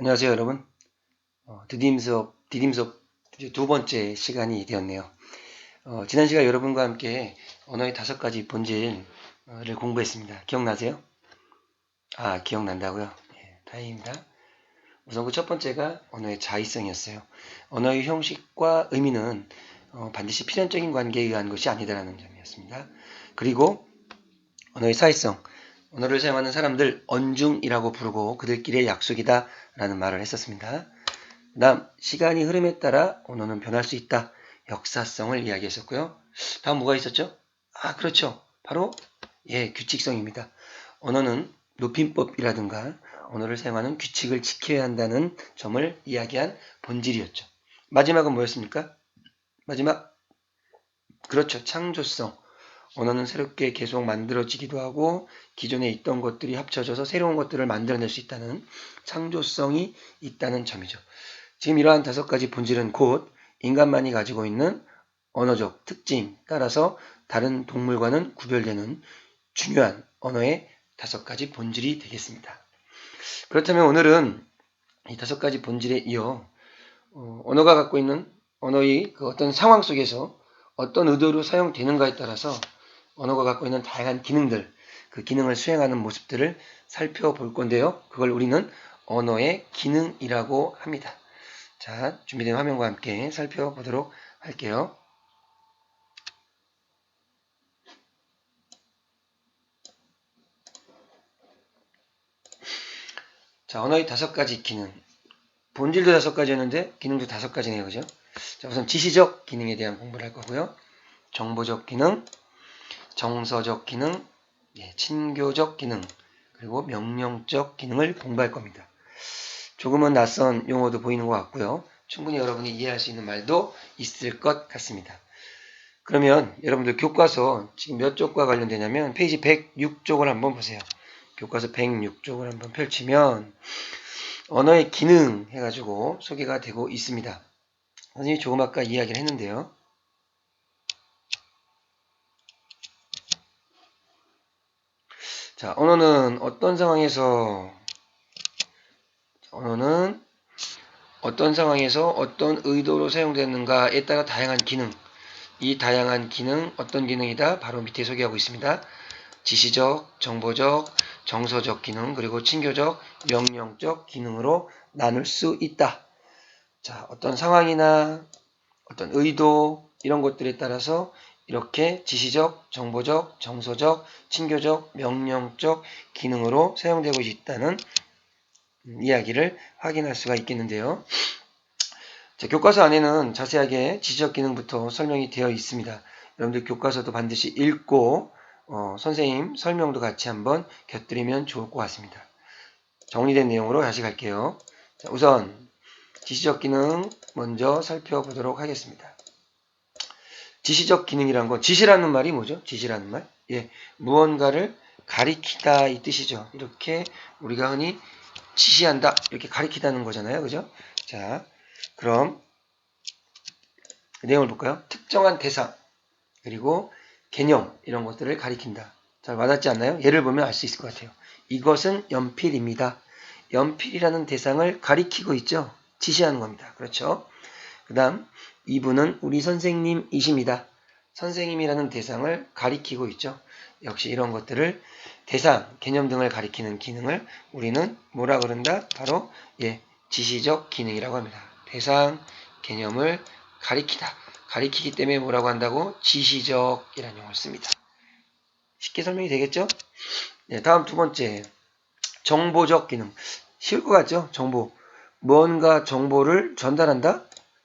안녕하세요, 여러분. 디딤수업 이제 두 번째 시간이 되었네요. 지난 시간 여러분과 함께 언어의 5가지 본질을 공부했습니다. 기억나세요? 아, 기억난다고요? 예, 다행입니다. 우선 그 첫 번째가 언어의 자의성이었어요. 언어의 형식과 의미는 반드시 필연적인 관계에 의한 것이 아니다라는 점이었습니다. 그리고 언어의 사회성, 언어를 사용하는 사람들 언중이라고 부르고 그들끼리의 약속이다 라는 말을 했었습니다. 그 다음 시간이 흐름에 따라 언어는 변할 수 있다. 역사성을 이야기했었고요. 다음 뭐가 있었죠? 아, 그렇죠. 바로 규칙성입니다. 언어는 높임법이라든가 언어를 사용하는 규칙을 지켜야 한다는 점을 이야기한 본질이었죠. 마지막은 뭐였습니까? 마지막, 그렇죠. 창조성. 언어는 새롭게 계속 만들어지기도 하고 기존에 있던 것들이 합쳐져서 새로운 것들을 만들어낼 수 있다는 창조성이 있다는 점이죠. 지금 이러한 5가지 본질은 곧 인간만이 가지고 있는 언어적 특징 따라서 다른 동물과는 구별되는 중요한 언어의 5가지 본질이 되겠습니다. 그렇다면 오늘은 이 5가지 본질에 이어 언어가 갖고 있는 언어의 그 어떤 상황 속에서 어떤 의도로 사용되는가에 따라서 언어가 갖고 있는 다양한 기능들, 그 기능을 수행하는 모습들을 살펴볼 건데요. 그걸 우리는 언어의 기능이라고 합니다. 자, 준비된 화면과 함께 살펴보도록 할게요. 자, 언어의 5가지 기능. 본질도 5가지였는데 기능도 5가지네요. 그죠? 자, 우선 지시적 기능에 대한 공부를 할 거고요. 정보적 기능, 정서적 기능, 친교적 기능, 그리고 명령적 기능을 공부할 겁니다. 조금은 낯선 용어도 보이는 것 같고요. 충분히 여러분이 이해할 수 있는 말도 있을 것 같습니다. 그러면 여러분들 교과서 지금 몇 쪽과 관련되냐면 페이지 106쪽을 한번 보세요. 교과서 106쪽을 한번 펼치면 언어의 기능 해가지고 소개가 되고 있습니다. 선생님이 조금 아까 이야기를 했는데요. 자, 언어는 어떤 상황에서 어떤 의도로 사용되는가에 따라 다양한 기능, 이 다양한 기능 어떤 기능이다? 바로 밑에 소개하고 있습니다. 지시적, 정보적, 정서적 기능, 그리고 친교적, 명령적 기능으로 나눌 수 있다. 자, 어떤 상황이나 어떤 의도 이런 것들에 따라서 이렇게 지시적, 정보적, 정서적, 친교적, 명령적 기능으로 사용되고 있다는 이야기를 확인할 수가 있겠는데요. 자, 교과서 안에는 자세하게 지시적 기능부터 설명이 되어 있습니다. 여러분들 교과서도 반드시 읽고 선생님 설명도 같이 한번 곁들이면 좋을 것 같습니다. 정리된 내용으로 다시 갈게요. 자, 우선 지시적 기능 먼저 살펴보도록 하겠습니다. 지시적 기능이란 건 지시라는 말이 뭐죠? 지시라는 말? 무언가를 가리키다 이 뜻이죠. 이렇게 우리가 흔히 지시한다 이렇게 가리키다는 거잖아요. 그죠? 자, 그럼 내용을 볼까요? 특정한 대상 그리고 개념 이런 것들을 가리킨다. 잘 와닿지 않나요? 예를 보면 알 수 있을 것 같아요. 이것은 연필입니다. 연필이라는 대상을 가리키고 있죠. 지시하는 겁니다. 그렇죠? 그 다음 이분은 우리 선생님이십니다. 선생님이라는 대상을 가리키고 있죠. 역시 이런 것들을 대상, 개념 등을 가리키는 기능을 우리는 뭐라 그런다? 바로 지시적 기능이라고 합니다. 대상, 개념을 가리키다. 가리키기 때문에 뭐라고 한다고? 지시적이라는 용어를 씁니다. 쉽게 설명이 되겠죠? 다음 두 번째 정보적 기능. 쉬울 것 같죠? 정보. 뭔가 정보를 전달한다?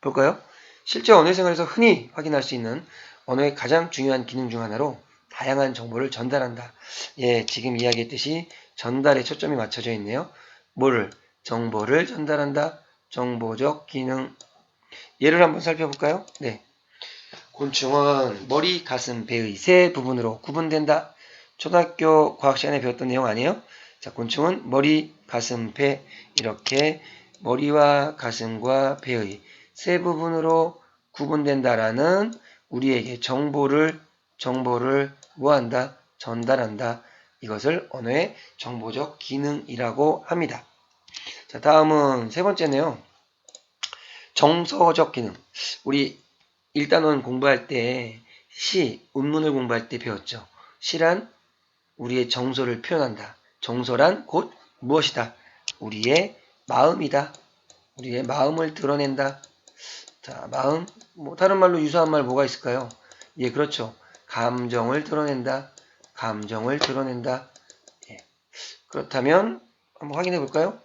볼까요? 실제 언어 생활에서 흔히 확인할 수 있는 언어의 가장 중요한 기능 중 하나로 다양한 정보를 전달한다. 지금 이야기했듯이 전달에 초점이 맞춰져 있네요. 뭐를? 정보를 전달한다. 정보적 기능. 예를 한번 살펴볼까요? 곤충은 머리, 가슴, 배의 세 부분으로 구분된다. 초등학교 과학 시간에 배웠던 내용 아니에요? 자, 곤충은 머리, 가슴, 배 이렇게 머리와 가슴과 배의 세 부분으로 구분된다라는 우리에게 정보를 뭐한다? 전달한다. 이것을 언어의 정보적 기능이라고 합니다. 자, 다음은 세 번째네요. 정서적 기능. 우리 일단은 공부할 때 운문을 공부할 때 배웠죠. 시란 우리의 정서를 표현한다. 정서란 곧 무엇이다? 우리의 마음이다. 우리의 마음을 드러낸다. 자, 마음, 뭐 다른 말로 유사한 말 뭐가 있을까요? 예, 그렇죠. 감정을 드러낸다. 감정을 드러낸다. 예. 그렇다면 한번 확인해 볼까요?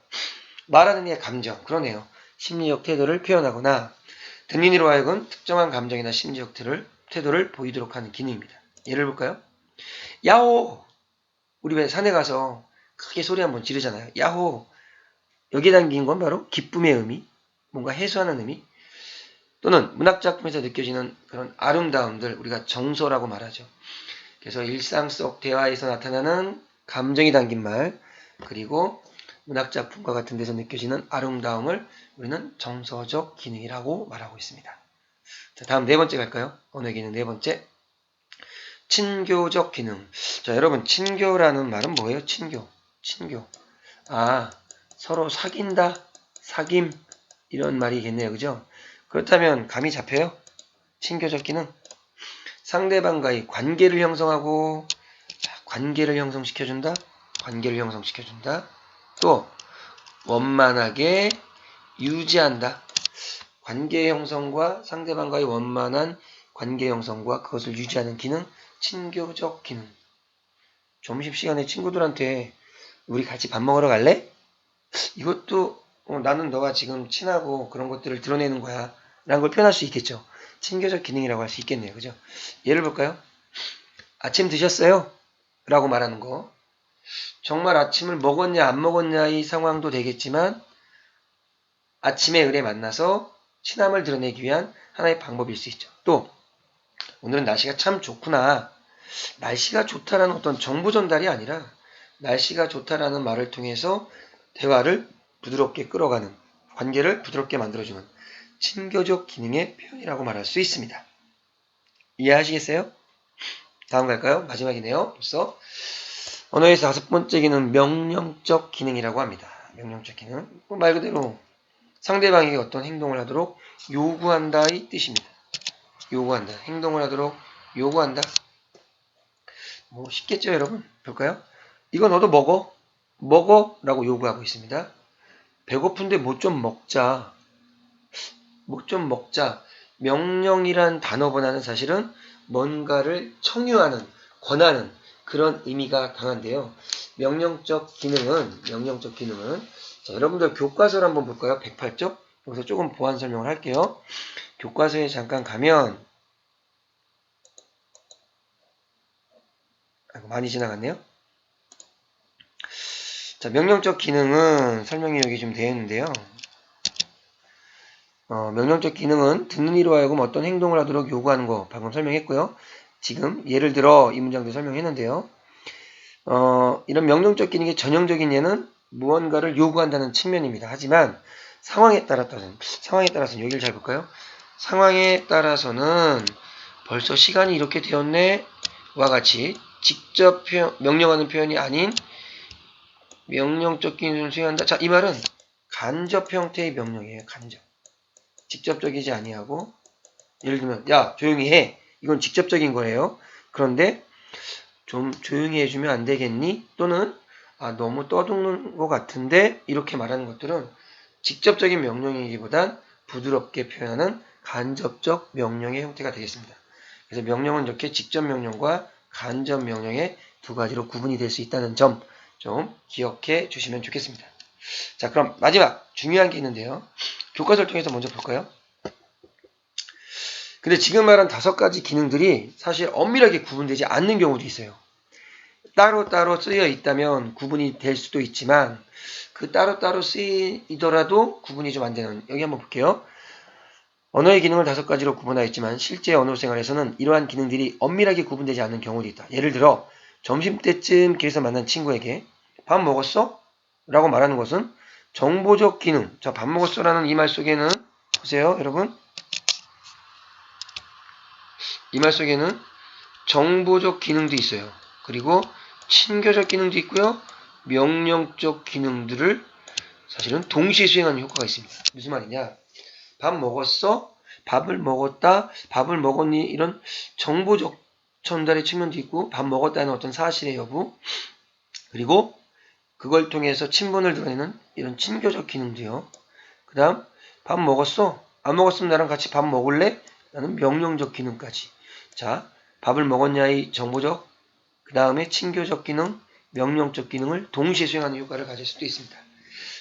말하는 이의 감정, 그러네요. 심리적 태도를 표현하거나 듣는 이로 하여금 특정한 감정이나 심리적 태도를 보이도록 하는 기능입니다. 예를 볼까요? 야호! 우리 왜 산에 가서 크게 소리 한번 지르잖아요. 야호! 여기에 담긴 건 바로 기쁨의 의미, 뭔가 해소하는 의미, 또는 문학작품에서 느껴지는 그런 아름다움들, 우리가 정서라고 말하죠. 그래서 일상 속 대화에서 나타나는 감정이 담긴 말, 그리고 문학작품과 같은 데서 느껴지는 아름다움을 우리는 정서적 기능이라고 말하고 있습니다. 자, 다음 네 번째 갈까요? 언어의 기능 네 번째. 친교적 기능. 자, 여러분, 친교라는 말은 뭐예요? 친교. 아, 서로 사귄다, 사귐, 이런 말이겠네요. 그죠? 그렇다면 감이 잡혀요? 친교적 기능. 상대방과의 관계를 형성하고, 관계를 형성시켜준다. 또, 원만하게 유지한다. 관계 형성과 상대방과의 원만한 관계 형성과 그것을 유지하는 기능, 친교적 기능. 점심시간에 친구들한테 우리 같이 밥 먹으러 갈래? 이것도 나는 너가 지금 친하고 그런 것들을 드러내는 거야 라는 걸 표현할 수 있겠죠. 친교적 기능이라고 할 수 있겠네요. 그죠? 예를 볼까요? 아침 드셨어요? 라고 말하는 거. 정말 아침을 먹었냐 안 먹었냐 이 상황도 되겠지만 아침에 을에 만나서 친함을 드러내기 위한 하나의 방법일 수 있죠. 또 오늘은 날씨가 참 좋구나. 날씨가 좋다라는 어떤 정보 전달이 아니라 날씨가 좋다라는 말을 통해서 대화를 부드럽게 끌어가는, 관계를 부드럽게 만들어주는 친교적 기능의 표현이라고 말할 수 있습니다. 이해하시겠어요? 다음 갈까요? 마지막이네요. 벌써 언어에서 다섯 번째 기능은 명령적 기능이라고 합니다. 명령적 기능. 말 그대로 상대방에게 어떤 행동을 하도록 요구한다 이 뜻입니다. 요구한다. 행동을 하도록 요구한다. 뭐 쉽겠죠, 여러분? 볼까요? 이거 너도 먹어. 먹어. 라고 요구하고 있습니다. 배고픈데 뭐 좀 먹자. 뭐 좀 먹자. 명령이란 단어보다는 사실은 뭔가를 청유하는, 권하는 그런 의미가 강한데요. 명령적 기능은 자, 여러분들 교과서를 한번 볼까요? 108쪽. 여기서 조금 보완 설명을 할게요. 교과서에 잠깐 가면 많이 지나갔네요. 자, 명령적 기능은 설명이 여기 좀 되어 있는데요. 명령적 기능은 듣는 이로 하여금 어떤 행동을 하도록 요구하는 거 방금 설명했고요. 지금 예를 들어 이 문장도 설명했는데요. 이런 명령적 기능의 전형적인 예는 무언가를 요구한다는 측면입니다. 하지만 상황에 따라서는 여기를 잘 볼까요? 상황에 따라서는 벌써 시간이 이렇게 되었네 와 같이 직접 명령하는 표현이 아닌 명령적 기능을 수행한다. 자, 이 말은 간접 형태의 명령이에요. 간접. 직접적이지 아니하고 예를 들면 야 조용히 해. 이건 직접적인 거예요. 그런데 좀 조용히 해주면 안 되겠니? 또는 너무 떠드는 것 같은데 이렇게 말하는 것들은 직접적인 명령이기보단 부드럽게 표현하는 간접적 명령의 형태가 되겠습니다. 그래서 명령은 이렇게 직접 명령과 간접 명령의 두 가지로 구분이 될 수 있다는 점 좀 기억해 주시면 좋겠습니다. 자, 그럼 마지막 중요한 게 있는데요. 교과서를 통해서 먼저 볼까요? 근데 지금 말한 5가지 기능들이 사실 엄밀하게 구분되지 않는 경우도 있어요. 따로따로 쓰여 있다면 구분이 될 수도 있지만 그 따로따로 쓰이더라도 구분이 좀 안 되는, 여기 한번 볼게요. 언어의 기능을 5가지로 구분하였지만 실제 언어 생활에서는 이러한 기능들이 엄밀하게 구분되지 않는 경우도 있다. 예를 들어 점심때쯤 길에서 만난 친구에게 밥 먹었어? 라고 말하는 것은 정보적 기능. 자, 밥 먹었어 라는 이 말 속에는 보세요 여러분, 이 말 속에는 정보적 기능도 있어요. 그리고 친교적 기능도 있고요. 명령적 기능들을 사실은 동시에 수행하는 효과가 있습니다. 무슨 말이냐? 밥 먹었어? 밥을 먹었다? 밥을 먹었니? 이런 정보적 전달의 측면도 있고 밥 먹었다는 어떤 사실의 여부 그리고 그걸 통해서 친분을 드러내는 이런 친교적 기능도요. 그 다음 밥 먹었어? 안 먹었으면 나랑 같이 밥 먹을래? 라는 명령적 기능까지. 자, 밥을 먹었냐의 정보적 그 다음에 친교적 기능, 명령적 기능을 동시에 수행하는 효과를 가질 수도 있습니다.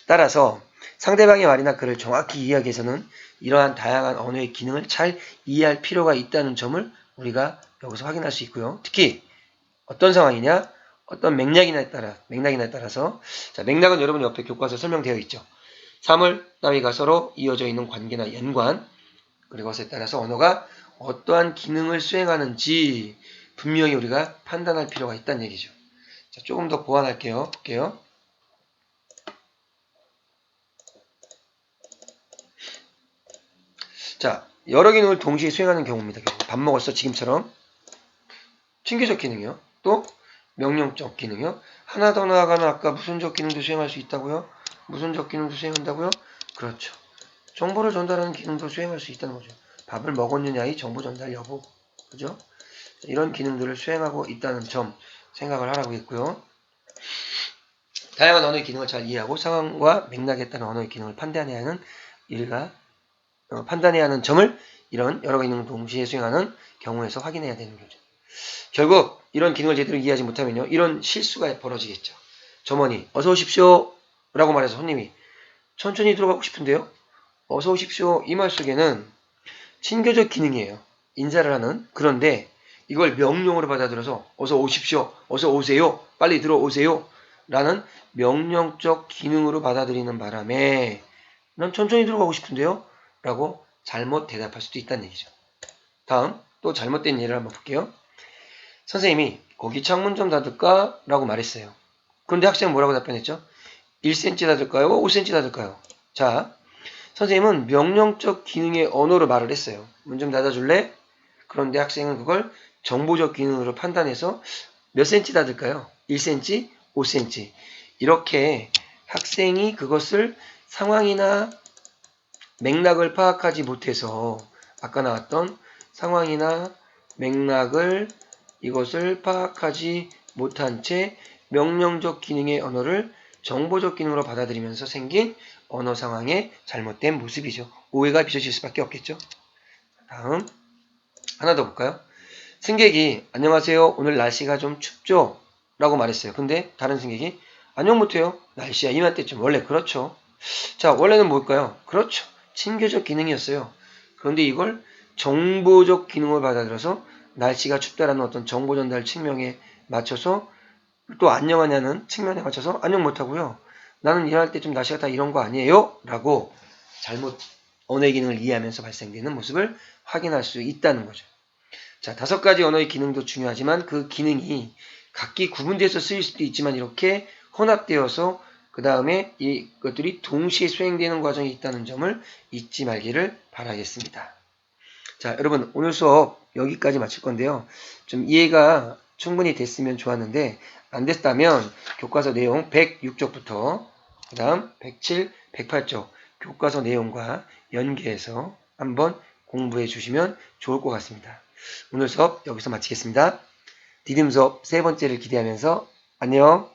따라서 상대방의 말이나 글을 정확히 이해하기 위해서는 이러한 다양한 언어의 기능을 잘 이해할 필요가 있다는 점을 우리가 여기서 확인할 수 있고요. 특히 어떤 상황이냐, 어떤 맥락이냐에 따라서 자, 맥락은 여러분 옆에 교과서에 설명되어 있죠. 사물 따위가 서로 이어져 있는 관계나 연관 그리고 것에 따라서 언어가 어떠한 기능을 수행하는지 분명히 우리가 판단할 필요가 있다는 얘기죠. 자, 조금 더 보완할게요. 볼게요. 자, 여러 기능을 동시에 수행하는 경우입니다. 밥 먹었어 지금처럼 친교적 기능이요. 또 명령적 기능이요. 하나 더 나아가면 아까 무슨적 기능도 수행할 수 있다고요? 무슨적 기능도 수행한다고요? 그렇죠. 정보를 전달하는 기능도 수행할 수 있다는 거죠. 밥을 먹었느냐의 정보 전달 여부. 그죠? 이런 기능들을 수행하고 있다는 점 생각을 하라고 했고요. 다양한 언어의 기능을 잘 이해하고 상황과 맥락에 따른 언어의 기능을 판단해야 하는 판단해야 하는 점을 이런 여러 기능을 동시에 수행하는 경우에서 확인해야 되는 거죠. 결국 이런 기능을 제대로 이해하지 못하면요. 이런 실수가 벌어지겠죠. 점원이 어서 오십시오 라고 말해서 손님이 천천히 들어가고 싶은데요. 어서 오십시오 이 말 속에는 친교적 기능이에요. 인사를 하는. 그런데 이걸 명령으로 받아들여서 어서 오십시오, 어서 오세요, 빨리 들어오세요 라는 명령적 기능으로 받아들이는 바람에 난 천천히 들어가고 싶은데요 라고 잘못 대답할 수도 있다는 얘기죠. 다음 또 잘못된 예를 한번 볼게요. 선생님이 거기 창문 좀 닫을까? 라고 말했어요. 그런데 학생은 뭐라고 답변했죠? 1cm 닫을까요? 5cm 닫을까요? 자, 선생님은 명령적 기능의 언어로 말을 했어요. 문 좀 닫아줄래? 그런데 학생은 그걸 정보적 기능으로 판단해서 몇 cm 닫을까요? 1cm? 5cm. 이렇게 학생이 그것을 상황이나 맥락을 파악하지 못해서 아까 나왔던 상황이나 맥락을 이것을 파악하지 못한 채 명령적 기능의 언어를 정보적 기능으로 받아들이면서 생긴 언어 상황의 잘못된 모습이죠. 오해가 빚어질 수밖에 없겠죠. 다음 하나 더 볼까요? 승객이 안녕하세요. 오늘 날씨가 좀 춥죠? 라고 말했어요. 근데 다른 승객이 안녕 못해요. 날씨야 이맘때쯤 원래 그렇죠. 자 원래는 뭘까요? 그렇죠. 친교적 기능이었어요. 그런데 이걸 정보적 기능을 받아들여서 날씨가 춥다라는 어떤 정보 전달 측면에 맞춰서 또 안녕하냐는 측면에 맞춰서 안녕 못하고요. 나는 일할 때 좀 날씨가 다 이런 거 아니에요? 라고 잘못 언어의 기능을 이해하면서 발생되는 모습을 확인할 수 있다는 거죠. 자, 5가지 언어의 기능도 중요하지만 그 기능이 각기 구분돼서 쓰일 수도 있지만 이렇게 혼합되어서 그 다음에 이것들이 동시에 수행되는 과정이 있다는 점을 잊지 말기를 바라겠습니다. 자, 여러분 오늘 수업 여기까지 마칠 건데요. 좀 이해가 충분히 됐으면 좋았는데 안 됐다면 교과서 내용 106쪽부터 그 다음 107, 108쪽 교과서 내용과 연계해서 한번 공부해 주시면 좋을 것 같습니다. 오늘 수업 여기서 마치겠습니다. 디딤 수업 3번째를 기대하면서 안녕.